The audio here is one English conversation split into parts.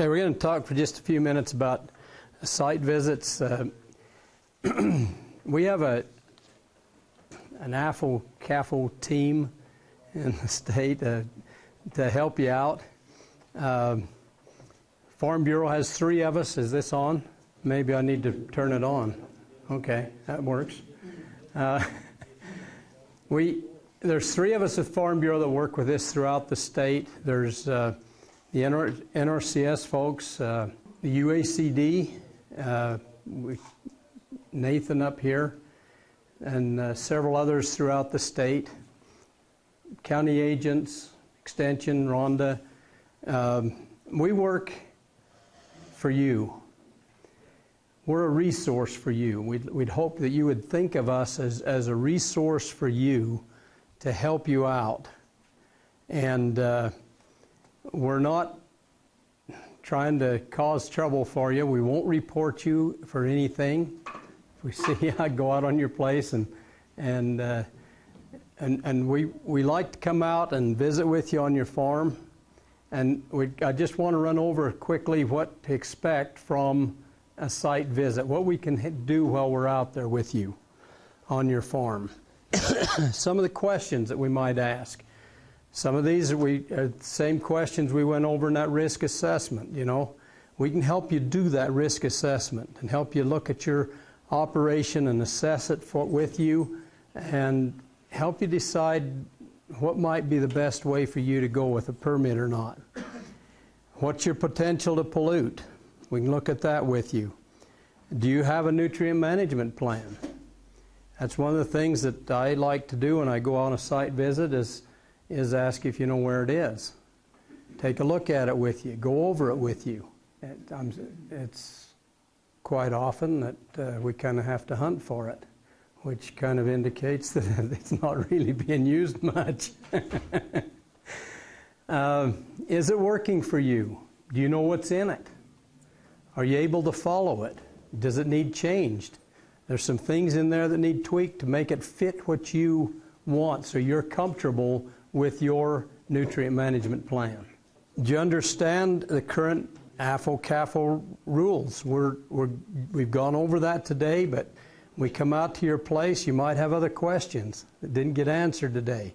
Okay, we're going to talk for just a few minutes about site visits. We have an AFL-CAFL team in the state to help you out. Farm Bureau has 3 of us. Is this on? Maybe I need to turn it on. Okay, that works. There's 3 of us at Farm Bureau that work with this throughout the state. There's the NRCS folks, the UACD, Nathan up here, and several others throughout the state. County agents, Extension, Rhonda. We work for you. We're a resource for you. We'd hope that you would think of us as a resource for you to help you out. And we're not trying to cause trouble for you. We won't report you for anything. If we see you go out on your place, and we like to come out and visit with you on your farm. And I just want to run over quickly what to expect from a site visit, what we can do while we're out there with you on your farm. Some of the questions that we might ask. Some of these are the same questions we went over in that risk assessment. You know, we can help you do that risk assessment and help you look at your operation and assess it with you and help you decide what might be the best way for you to go with a permit or not. What's your potential to pollute? We can look at that with you. Do you have a nutrient management plan? That's one of the things that I like to do when I go on a site visit is ask if you know where it is. Take a look at it with you. Go over it with you. It's quite often that we kind of have to hunt for it, which kind of indicates that it's not really being used much. Is it working for you? Do you know what's in it? Are you able to follow it? Does it need changed? There's some things in there that need tweaked to make it fit what you want so you're comfortable with your nutrient management plan. Do you understand the current AFL-CAFL rules? We've gone over that today, but we come out to your place, you might have other questions that didn't get answered today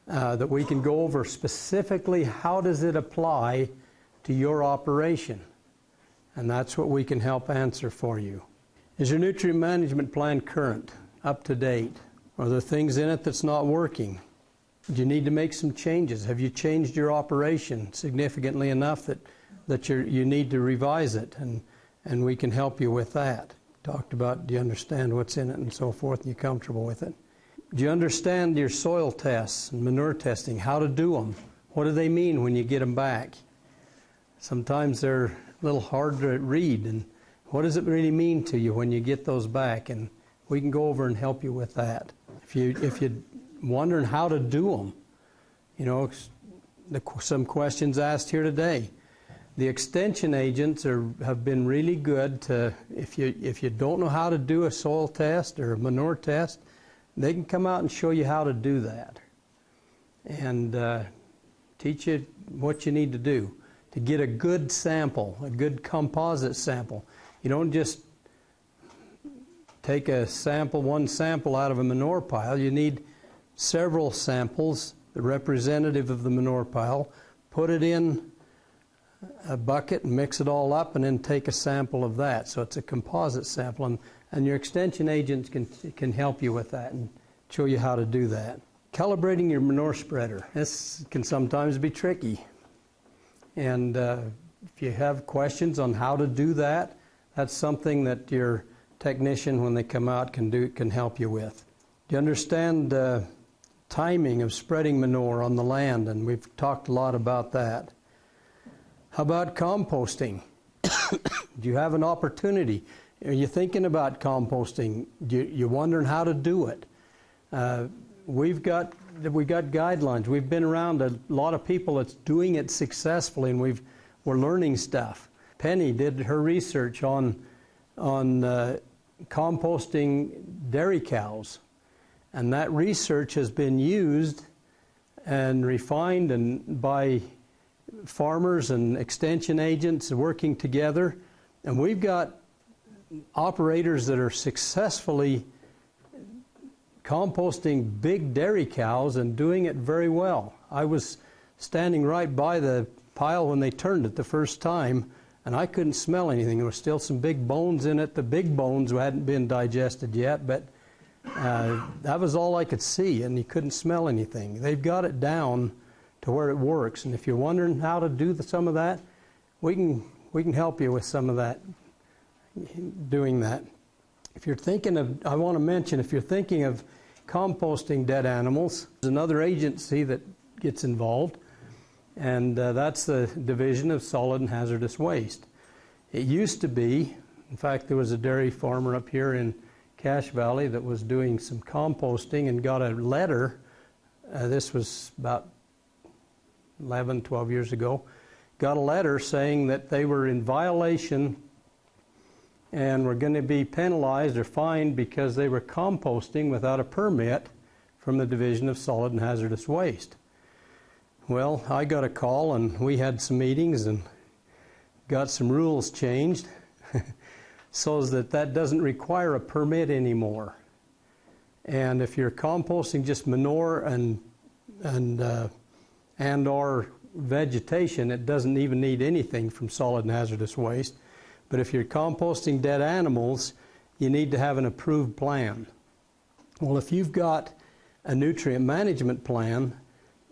that we can go over specifically. How does it apply to your operation? And that's what we can help answer for you. Is your nutrient management plan current, up to date? Are there things in it that's not working? Do you need to make some changes? Have you changed your operation significantly enough that you need to revise it? And we can help you with that. Talked about, do you understand what's in it and so forth, and you're comfortable with it? Do you understand your soil tests and manure testing, how to do them? What do they mean when you get them back? Sometimes they're a little hard to read, and what does it really mean to you when you get those back? And we can go over and help you with that. If you're wondering how to do them, you know, some questions asked here today. The extension agents have been really good to, if you don't know how to do a soil test or a manure test, they can come out and show you how to do that and teach you what you need to do to get a good sample, a good composite sample. You don't just take one sample out of a manure pile. You need several samples, the representative of the manure pile, put it in a bucket and mix it all up and then take a sample of that. So it's a composite sample, and your extension agents can help you with that and show you how to do that. Calibrating your manure spreader. This can sometimes be tricky. And if you have questions on how to do that, that's something that your technician, when they come out, can help you with. Do you understand timing of spreading manure on the land? And we've talked a lot about that. How about composting? Do you have an opportunity? Are you thinking about composting? You're wondering how to do it? We've got guidelines. We've been around a lot of people that's doing it successfully, and we're learning stuff. Penny did her research on composting dairy cows, and that research has been used and refined and by farmers and extension agents working together, and we've got operators that are successfully composting big dairy cows and doing it very well. I was standing right by the pile when they turned it the first time, and I couldn't smell anything. There were still some big bones in it. The big bones hadn't been digested yet, but that was all I could see, and you couldn't smell anything. They've got it down to where it works, and if you're wondering how to do some of that, we can help you with some of that, doing that. If you're thinking of, I want to mention, if you're thinking of composting dead animals, there's another agency that gets involved, and that's the Division of Solid and Hazardous Waste. It used to be, in fact, there was a dairy farmer up here in Cache Valley that was doing some composting and got a letter, this was about 11, 12 years ago, got a letter saying that they were in violation and were going to be penalized or fined because they were composting without a permit from the Division of Solid and Hazardous Waste. Well, I got a call and we had some meetings and got some rules changed so that doesn't require a permit anymore. And if you're composting just manure and or vegetation, it doesn't even need anything from solid and hazardous waste. But if you're composting dead animals, you need to have an approved plan. Well, if you've got a nutrient management plan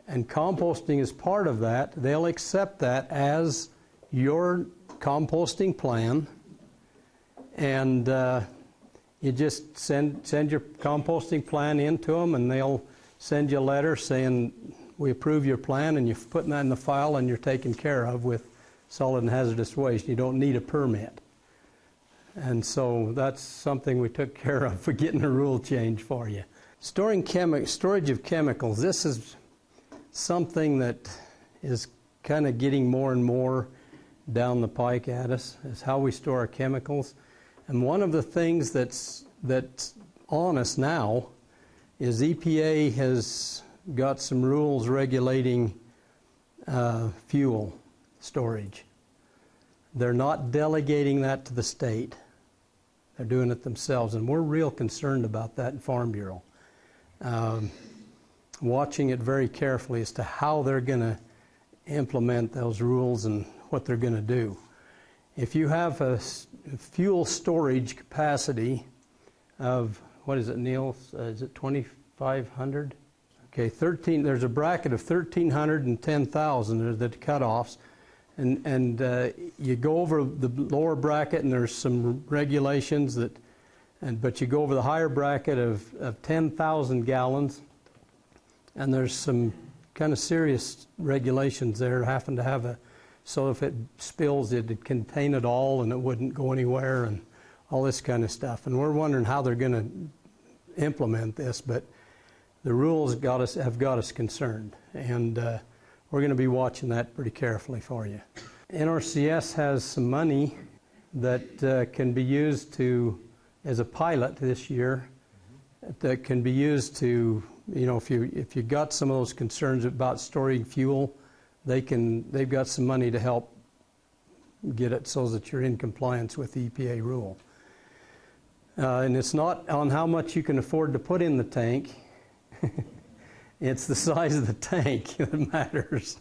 and composting is part of that, they'll accept that as your composting plan, and you just send your composting plan in to them, and they'll send you a letter saying, we approve your plan, and you're putting that in the file and you're taken care of with solid and hazardous waste. You don't need a permit. And so that's something we took care of for getting a rule change for you. Storage of chemicals. This is something that is kind of getting more and more down the pike at us, is how we store our chemicals. And one of the things that's on us now is EPA has got some rules regulating fuel storage. They're not delegating that to the state. They're doing it themselves, and we're real concerned about that in Farm Bureau. Watching it very carefully as to how they're going to implement those rules and what they're going to do. If you have a fuel storage capacity of, what is it, Neil? Is it 2,500? Okay, there's a bracket of 1,300 and 10,000 are the cutoffs. And you go over the lower bracket, and there's some regulations but you go over the higher bracket of 10,000 gallons, and there's some kind of serious regulations there, having to have so if it spills, it'd contain it all, and it wouldn't go anywhere, and all this kind of stuff. And we're wondering how they're going to implement this, but the rules have got us concerned, and we're going to be watching that pretty carefully for you. NRCS has some money that can be used as a pilot this year, that can be used to, if you got some of those concerns about storing fuel, they've got some money to help get it so that you're in compliance with the EPA rule. And it's not on how much you can afford to put in the tank. It's the size of the tank that matters.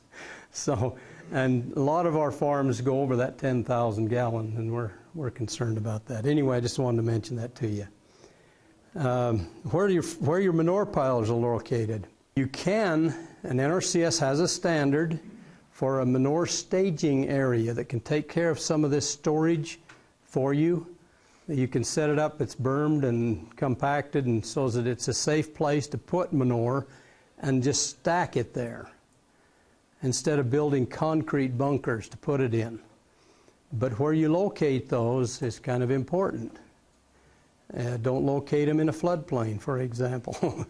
So, and a lot of our farms go over that 10,000 gallon, and we're concerned about that. Anyway, I just wanted to mention that to you. Where your manure piles are located. You can, and NRCS has a standard for a manure staging area that can take care of some of this storage for you. You can set it up, it's bermed and compacted, and so that it's a safe place to put manure and just stack it there instead of building concrete bunkers to put it in. But where you locate those is kind of important. Don't locate them in a floodplain, for example.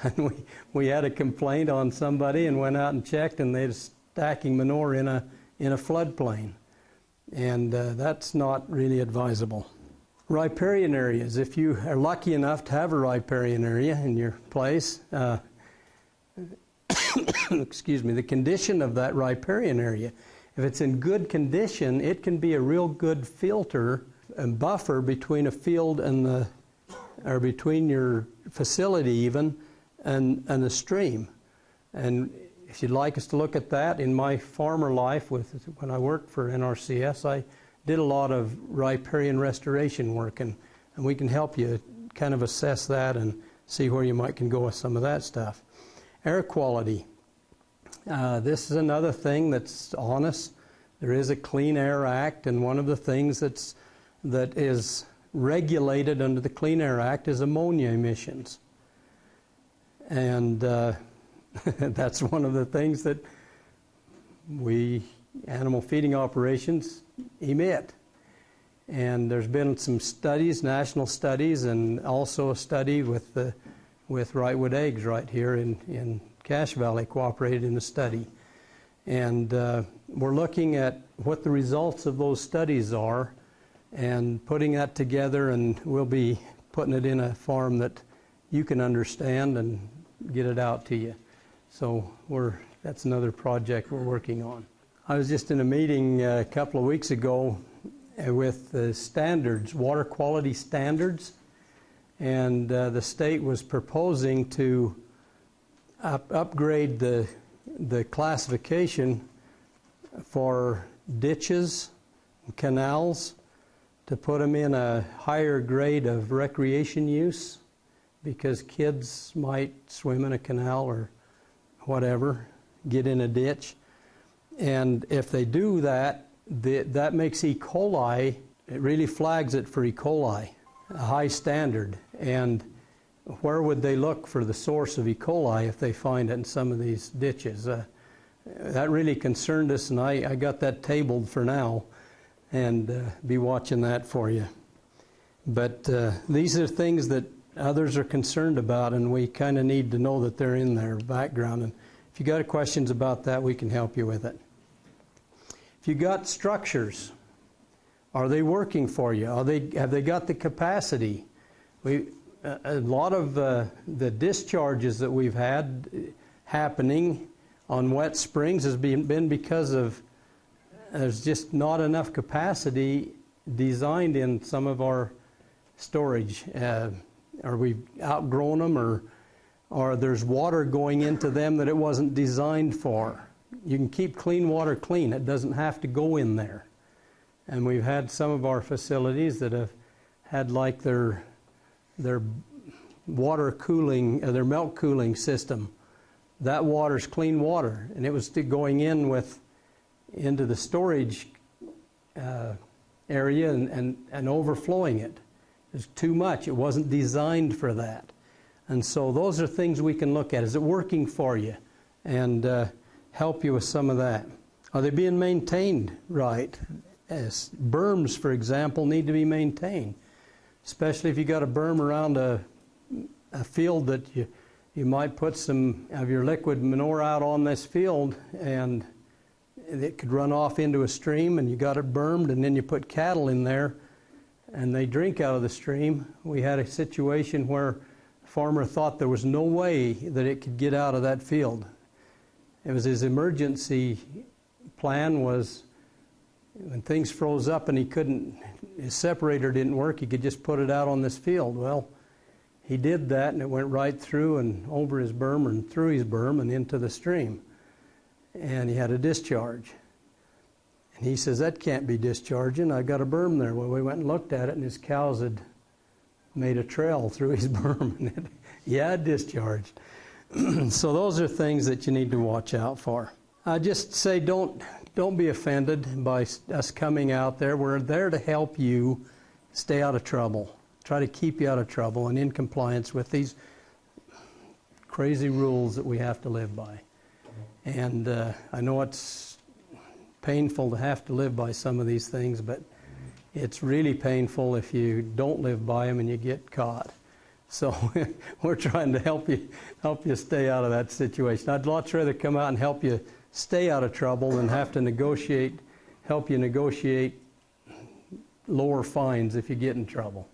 And we had a complaint on somebody and went out and checked, and they're stacking manure in a floodplain. And that's not really advisable. Riparian areas. If you are lucky enough to have a riparian area in your place, excuse me, the condition of that riparian area. If it's in good condition, it can be a real good filter and buffer between a field and or between your facility even and the stream. And if you'd like us to look at that, in my farmer life, when I worked for NRCS, I did a lot of riparian restoration work, and we can help you kind of assess that and see where you might can go with some of that stuff. Air quality. This is another thing that's on us. There is a Clean Air Act, and one of the things that is regulated under the Clean Air Act is ammonia emissions. And that's one of the things that we, animal feeding operations, emit. And there's been some studies, national studies, and also a study with Wrightwood Eggs right here in Cache Valley cooperated in the study. And we're looking at what the results of those studies are and putting that together, and we'll be putting it in a form that you can understand and get it out to you. So that's another project we're working on. I was just in a meeting a couple of weeks ago with the standards, water quality standards, and the state was proposing to upgrade the classification for ditches and canals to put them in a higher grade of recreation use, because kids might swim in a canal or whatever, get in a ditch. And if they do that, that makes E. coli, it really flags it for E. coli, a high standard. And where would they look for the source of E. coli if they find it in some of these ditches? That really concerned us, and I got that tabled for now, and be watching that for you. But these are things that others are concerned about, and we kind of need to know that they're in their background. And if you got questions about that, we can help you with it. If you got structures, are they working for you? Have they got the capacity? A lot of the discharges that we've had happening on wet springs has been because of there's just not enough capacity designed in some of our storage. Are we outgrown them, or there's water going into them that it wasn't designed for? You can keep clean water clean. It doesn't have to go in there. And we've had some of our facilities that have had like their water cooling, their milk cooling system. That water's clean water, and it was going into the storage area and overflowing it. It's too much. It wasn't designed for that. And so those are things we can look at. Is it working for you? And help you with some of that. Are they being maintained right? As berms, for example, need to be maintained, especially if you got a berm around a field that you might put some of your liquid manure out on this field, and it could run off into a stream, and you got it bermed, and then you put cattle in there, and they drink out of the stream. We had a situation where a farmer thought there was no way that it could get out of that field. It was his emergency plan was when things froze up and his separator didn't work, he could just put it out on this field. Well, he did that, and it went right through and over his berm and through his berm and into the stream. And he had a discharge. And he says, that can't be discharging. I got a berm there. Well, we went and looked at it, and his cows had made a trail through his berm. And it discharged. So those are things that you need to watch out for. I just say don't be offended by us coming out there. We're there to help you stay out of trouble. Try to keep you out of trouble and in compliance with these crazy rules that we have to live by. And I know it's painful to have to live by some of these things, but it's really painful if you don't live by them and you get caught. So we're trying to help you stay out of that situation. I'd lots rather come out and help you stay out of trouble than have to help you negotiate lower fines if you get in trouble.